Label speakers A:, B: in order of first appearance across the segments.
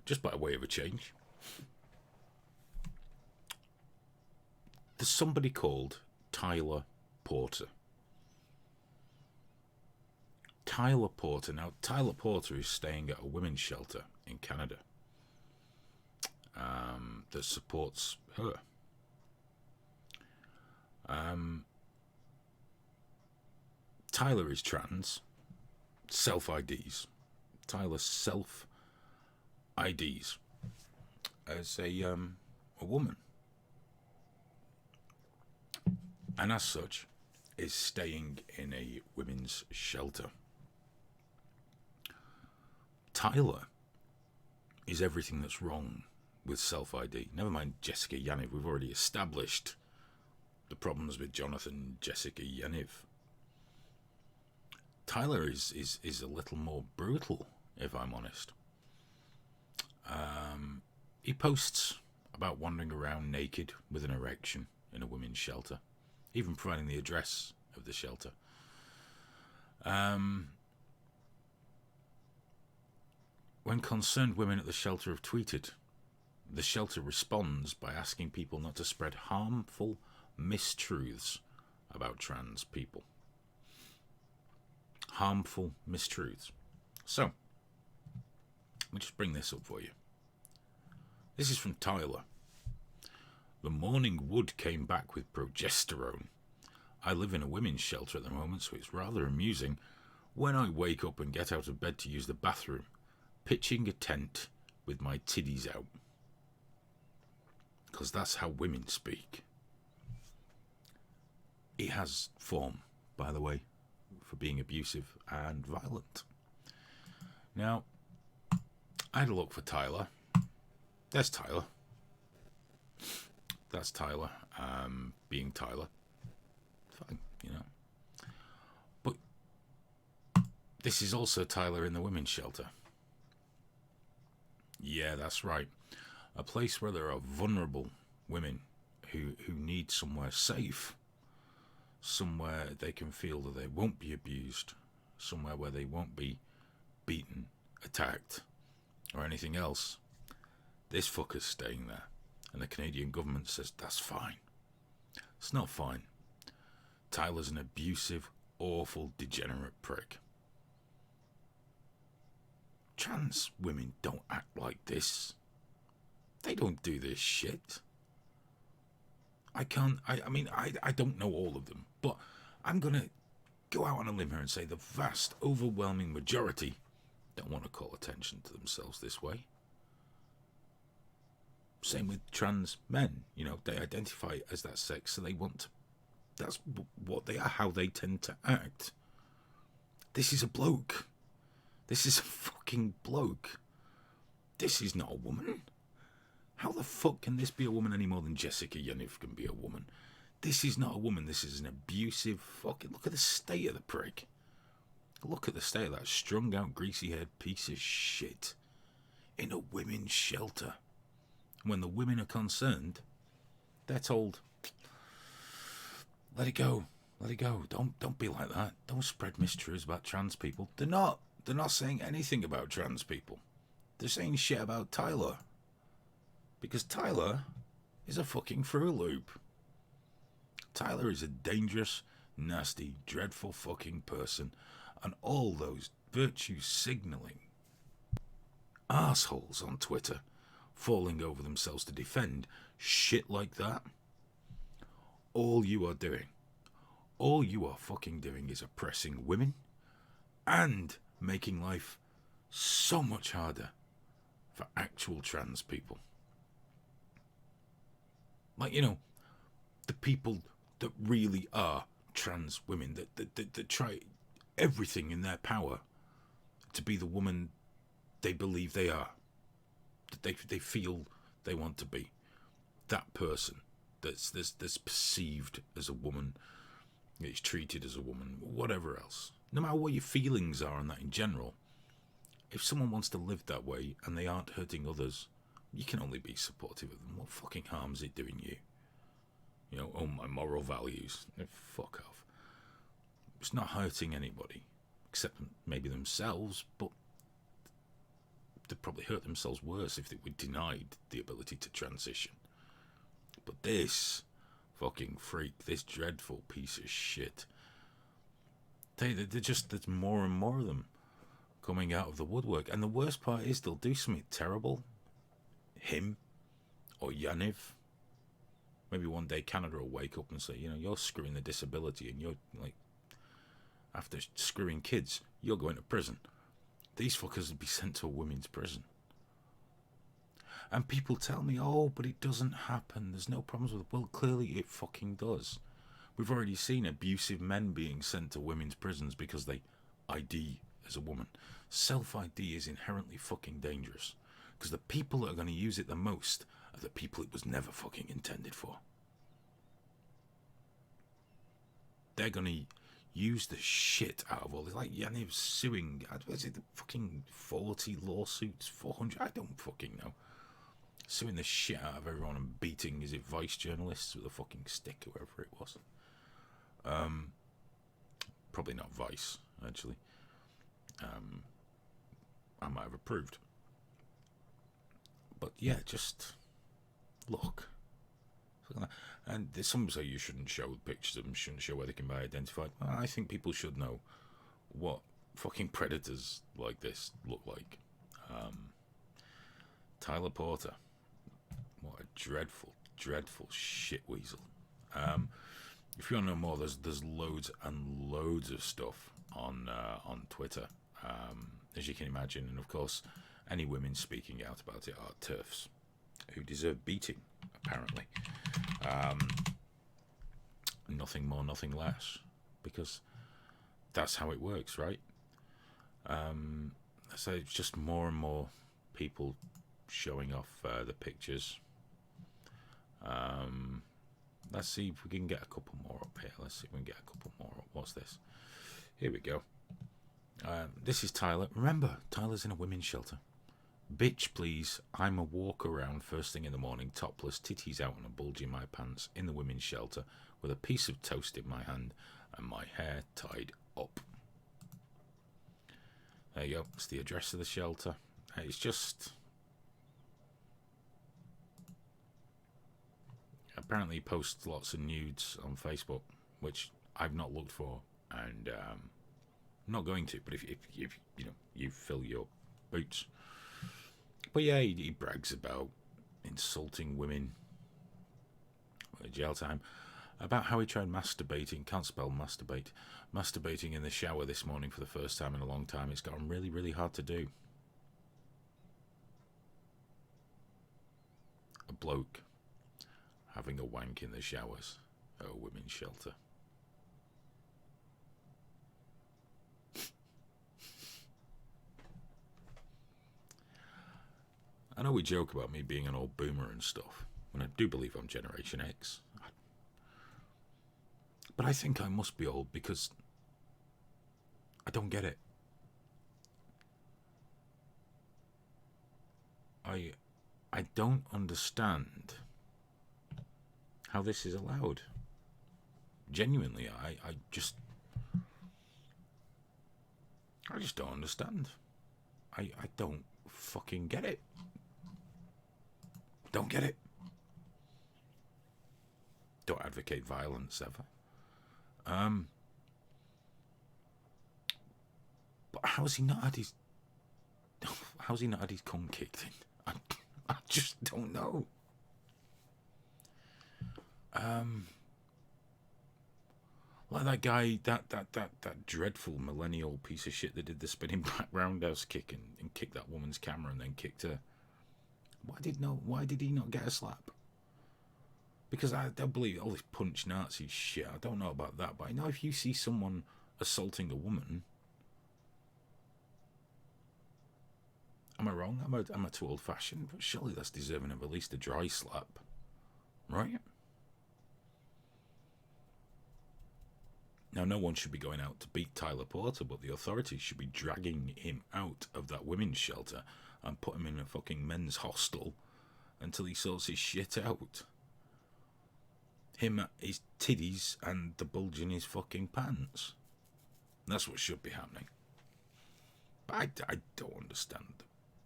A: just by way of a change. There's somebody called Tyler Porter. Tyler Porter. Now, Tyler Porter is staying at a women's shelter in Canada that supports her. Tyler is trans, self-IDs. Tyler self-IDs as a woman. And as such, is staying in a women's shelter. Tyler is everything that's wrong with self-ID. Never mind Jessica Yaniv. We've already established the problems with Jonathan Jessica Yaniv. Tyler is a little more brutal, if I'm honest. He posts about wandering around naked with an erection in a women's shelter, even providing the address of the shelter. When concerned women at the shelter have tweeted, the shelter responds by asking people not to spread harmful mistruths about trans people. Harmful mistruths. So, let me just bring this up for you. This is from Tyler. The morning wood came back with progesterone. I live in a women's shelter at the moment, so it's rather amusing when I wake up and get out of bed to use the bathroom, pitching a tent with my tiddies out. Because that's how women speak. He has form, by the way, for being abusive and violent. Now, I had a look for Tyler. There's Tyler. That's Tyler, being Tyler. Fine, you know. But this is also Tyler in the women's shelter. Yeah, that's right. A place where there are vulnerable women who need somewhere safe. Somewhere they can feel that they won't be abused. Somewhere where they won't be beaten, attacked, or anything else. This fucker's staying there. And the Canadian government says that's fine. It's not fine. Tyler's an abusive, awful, degenerate prick. Trans women don't act like this. They don't do this shit. I don't know all of them, but I'm going to go out on a limb here and say the vast, overwhelming majority don't want to call attention to themselves this way. Same with trans men. You know, they identify as that sex, so they want to, that's what they are, how they tend to act. This is a bloke. This is a fucking bloke. This is not a woman. How the fuck can this be a woman any more than Jessica Yaniv can be a woman? This is not a woman. This is an abusive fucking... Look at the state of the prick. Look at the state of that strung out, greasy-haired piece of shit. In a women's shelter. When the women are concerned, they're told, let it go. Let it go. Don't be like that. Don't spread mistruths about trans people. They're not. They're not saying anything about trans people. They're saying shit about Tyler. Because Tyler is a fucking Fruit Loop. Tyler is a dangerous, nasty, dreadful fucking person. And all those virtue signalling assholes on Twitter falling over themselves to defend shit like that. All you are fucking doing is oppressing women and making life so much harder for actual trans people. Like, you know, the people that really are trans women, that try everything in their power to be the woman they believe they are, that they feel they want to be. That person that's perceived as a woman, is treated as a woman, whatever else. No matter what your feelings are on that in general, if someone wants to live that way and they aren't hurting others, you can only be supportive of them. What fucking harm is it doing you? You know, oh, my moral values. Fuck off. It's not hurting anybody, except maybe themselves, but they'd probably hurt themselves worse if they were denied the ability to transition. But this fucking freak, this dreadful piece of shit, they're just, there's more and more of them coming out of the woodwork. And the worst part is they'll do something terrible. Him or Yaniv. Maybe one day Canada will wake up and say, you know, you're screwing the disability, and you're like, after screwing kids, you're going to prison. These fuckers would be sent to a women's prison. And people tell me, oh, but it doesn't happen. There's no problems with it. Well, clearly it fucking does. We've already seen abusive men being sent to women's prisons because they ID as a woman. Self-ID is inherently fucking dangerous. Because the people that are going to use it the most are the people it was never fucking intended for. They're going to use the shit out of all this. Like Yaniv suing, was it the fucking 40 lawsuits, 400, I don't fucking know. Suing the shit out of everyone and beating, is it Vice journalists with a fucking stick, whoever it was. Probably not Vice, actually. I might have approved. But yeah, just look. And some say you shouldn't show pictures of them, shouldn't show where they can be identified. Well, I think people should know what fucking predators like this look like. Tyler Porter. What a dreadful, dreadful shit weasel. If you want to know more, there's loads and loads of stuff on Twitter, as you can imagine. And of course, any women speaking out about it are TERFs, who deserve beating, apparently. Nothing more, nothing less, because that's how it works, right? So it's just more and more people showing off the pictures. Let's see if we can get a couple more up here. Let's see if we can get a couple more up. What's this? Here we go. This is Tyler. Remember, Tyler's in a women's shelter. Bitch, please. I'm a walk around first thing in the morning, topless, titties out and a bulge in my pants, in the women's shelter, with a piece of toast in my hand and my hair tied up. There you go. It's the address of the shelter. It's just... Apparently he posts lots of nudes on Facebook, which I've not looked for, and I'm not going to, but if you know, you fill your boots. But yeah, he brags about insulting women at jail time, about how he tried masturbating, can't spell masturbating in the shower this morning for the first time in a long time. It's gotten really, really hard to do. A bloke having a wank in the showers at a women's shelter. I know we joke about me being an old boomer and stuff, and I do believe I'm Generation X. But I think I must be old because I don't get it. I don't understand how this is allowed. Genuinely, I just don't understand. I don't fucking get it. Don't get it. Don't advocate violence ever. But how's he not had his cum kicked in? I just don't know. Like that guy, that dreadful millennial piece of shit that did the spinning back roundhouse kick and kicked that woman's camera and then kicked her. Why did he not get a slap? Because I don't believe all this punch Nazi shit. I don't know about that, but I know if you see someone assaulting a woman, am I wrong? Am I too old-fashioned? But surely that's deserving of at least a dry slap, right? Now, no one should be going out to beat Tyler Porter, but the authorities should be dragging him out of that women's shelter and put him in a fucking men's hostel until he sorts his shit out. Him, his titties, and the bulge in his fucking pants. That's what should be happening. But I don't understand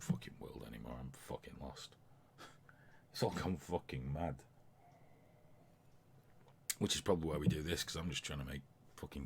A: the fucking world anymore. I'm fucking lost. It's all gone fucking mad. Which is probably why we do this, because I'm just trying to make fucking